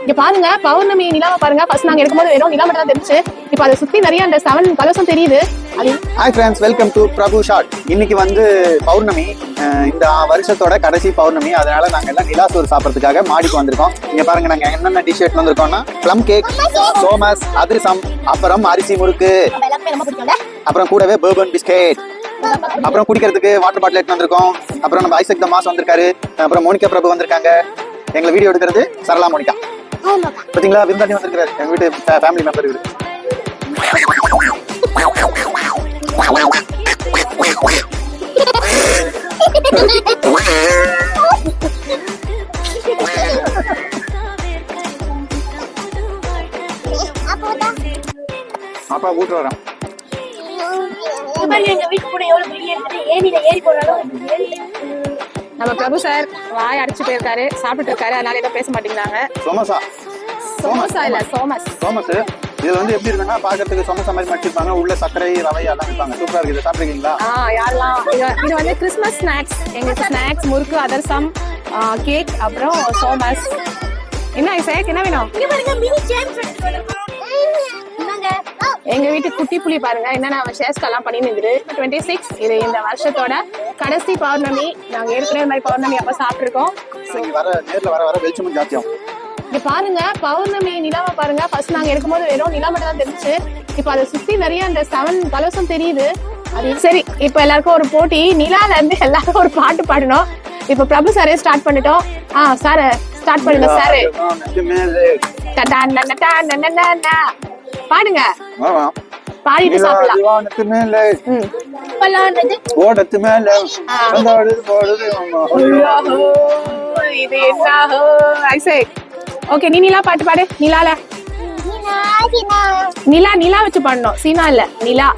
இங்க பாருங்க பௌர்ணமி நிலாவை பாருங்க. ஃபர்ஸ்ட் நாங்க இருக்கும்போது வெறும் நிலா மட்டும் தான் தெரிஞ்சு, இப்போ அதை சுத்தி நிறைய அந்த 7 கலர்ஸும் தெரியுது. Hi friends, welcome to Prabhu shot. இன்னைக்கு வந்து பௌர்ணமி, இந்த வருஷத்தோட கடைசி பௌர்ணமி. அதனால நாங்க எல்லாம் நிலா சோறு சாப்பிட்றதுக்காக மாடிக்கு வந்திருக்கோம். இங்க பாருங்க நாங்க என்னென்ன டிஷ் எடுத்து வந்திருக்கோம்னா ப்ளம் கேக், சோமஸ், அதிரசம், அப்புறம் அரிசி முறுக்கு, அப்புறம் கூடவே பர்பன் பிஸ்கெட், அப்புறம் குடிக்கிறதுக்கு வாட்டர் பாட்டில் எடுத்து வந்திருக்கோம். அப்புறம் நம்ம ஐசக் தமாஸ் வந்திருக்காரு, அப்புறம் மோனிகா பிரபு வந்திருக்காங்க. எங்களை வீடியோ எடுக்கிறது சரளா மோனிகா. பாத்தீங்களா, விருந்தாண்டி வந்திருக்காரு, எங்க வீட்டு ஃபேமிலி மெம்பர் இவரு. அப்பா கூட்டு வரோம். நம்ம பிரபு சார் வாய் அடிச்சு போயிருக்காரு, சாப்பிட்டு இருக்காரு, அதனால ஏதோ பேச மாட்டேங்கிறாங்க. சோமசா இல்ல சோமஸ். இது வந்து எப்படி இருக்குன்னா பாக்கிறதுக்கு சமோசா மாதிரி மடிச்சிருப்பாங்க, உள்ள சர்க்கரை ரவை எல்லாம் வைப்பாங்க. சூப்பரா இருக்கு. இதை சாப்பிடுறீங்களா? யாரெல்லாம் இது வந்து கிறிஸ்மஸ் ஸ்நாக்ஸ். எங்களுக்கு ஸ்நாக்ஸ் முறுக்கு, அதர்சம், கேக், அப்புறம் சோமஸ். என்ன ஐசக், என்ன வேணும்? எங்க வீட்டு குட்டி புலி பாருங்க என்னென்ன ஷேர்ஸ்ட் எல்லாம் பண்ணி நின்று. 26 இது இந்த வருஷத்தோட கடைசி பௌர்ணமி. நாங்க ஏற்கனவே மாதிரி பௌர்ணமி அப்ப சாப்பிட்டுருக்கோம். வர வெளிச்சமும் ஜாஸ்தியாகும். இங்க பாருங்க பௌர்ணமி நிலாவை பாருங்க. ஃபர்ஸ்ட் நாங்க இருக்கும்போது வெறும் நிலா மட்டும் தான் தெரிஞ்சு, இப்போ அதை சுத்தி நிறைய அந்த 7 கலர்ஸும் தெரியுது. அது சரி, இப்ப எல்லாருக்கும் ஒரு போட்டி. நிலால இருந்து எல்லாரும் ஒரு பாட்டு பாடணும். இப்ப பிரபு சாரே ஸ்டார்ட் பண்ணிட்டோம். சார் ஸ்டார்ட் பண்ணுங்க சார். பாடுங்க, பாடிட்டு சாப்பிடலாம். இது என்ன ஐசக்? ஓகே, நீ நிலா பாட்டு பாடு. நிலால நிலா வச்சு பாடணும், சீனா இல்ல நிலா.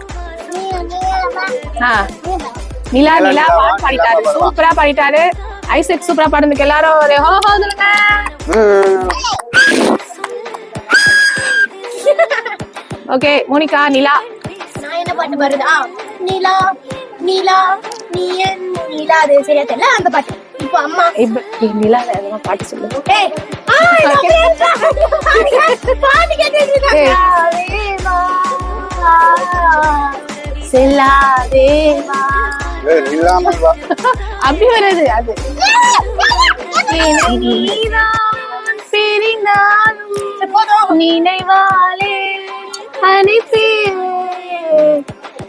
நிலா நிலா பாட்டு பாடிட்டாரு, சூப்பரா பாடிட்டாரு ஐசக். சூப்பரா பாடுறதுக்கு எல்லாரும் ஒரு ஹோ ஹோ சொல்லுங்க. ஓகே மோனிகா, நிலா. நான் என்ன பாட்டு பாடுறதா? நிலா நிலா நீ என் நிலா. அது சரியா தெரியல அந்த பாட்டு. இப்போ அம்மா நிலால என்ன பாட்டு சொல்லுங்க. அப்படி வராது அது. நினைவாலே அனுப்பி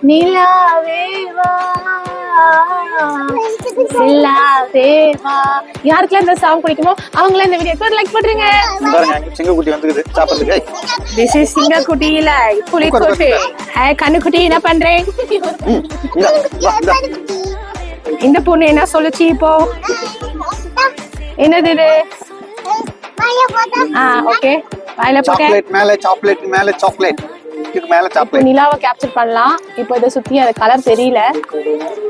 நிலாவேவா சில்லாவேவா. யாருக்கெல்லாம் இந்த சாங் பிடிக்குமோ அவங்கள இந்த வீடியோக்கு லைக் பண்றீங்க. சிங்கக்குட்டி வந்துக்குது சாப்பிடுறதுக்கு. திஸ் இஸ் சிங்கக்குட்டி இல்ல புலிக்குட்டி. கண்ணுக்குட்டி என்ன பண்றேன்? இந்த பொண்ணு என்ன சொல்லுச்சு இப்போ? என்னது இது? ஓகே, வாயில போட்டேன். சாக்லேட் மேல சாக்லேட் மேல சாக்லேட் மேல சாக்லேட். நிலாவை கேப்சர் பண்ணலாம். இப்போ இதை சுத்தி அது கலர் தெரியல,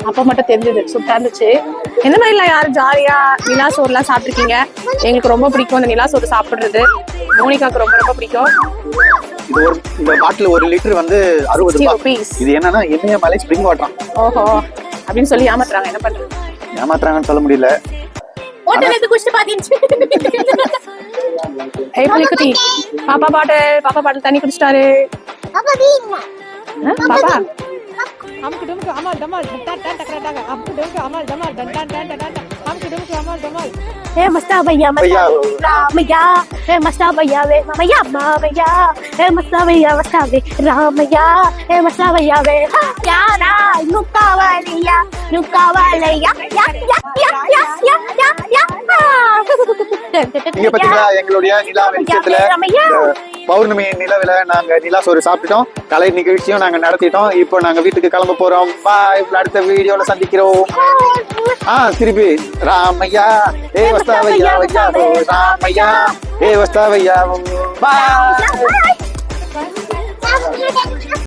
அப்ப மட்டும் தெரிஞ்சது. சூப்பரா இருந்துச்சு. என்ன மாதிரி எல்லாம் யாரும் ஜாலியா நிலா சோறு எல்லாம் சாப்பிட்டுருக்கீங்க? எங்களுக்கு ரொம்ப பிடிக்கும் இந்த நிலா சோறு சாப்பிடுறது. மோனிகாக்கு ரொம்ப ரொம்ப பிடிக்கும். இந்த பாட்டில் 1 லிட்டர் வந்து 60 ரூபாய். இது என்னன்னா இமயமலை ஸ்ப்ரிங் வாட்டர். ஓஹோ அப்படின்னு சொல்லி ஏமாத்துறாங்க. என்ன பண்றது? ஏமாத்துறாங்கன்னு சொல்ல முடியல. புலிக்குட்டி பாப்பா பாட்டில் தண்ணி குடிச்சிட்டாரு. பாப்பா हमको डुमको अमल डमल टन टन टकरा टका हमको डुमको अमल डमल टन टन टन टन हमको डुमको अमल डमल. हे मस्ता भैया रामैया, हे मस्ता भैया वे मामैया मामैया, हे मस्ता भैया मस्ता वे रामैया, हे मस्ता भैया वे यारा नुकावालिया या या या या या या या. இங்க பாத்தீங்களா எங்களுடைய நிலா வெளிச்சத்துல பௌர்ணமி நிலவில நாங்க நிலா சோறு சாப்பிட்டோம். கலை நிகழ்ச்சியும் நாங்க நடத்திட்டோம். இப்போ நாங்க வீட்டுக்கு கிளம்ப போறோம். பாய், அடுத்த வீடியோல சந்திக்கிறோம். திருப்பி ராமையா ஏ வஸ்தாவையா வையா ராமையா ஏ வஸ்தாவையா பாய்.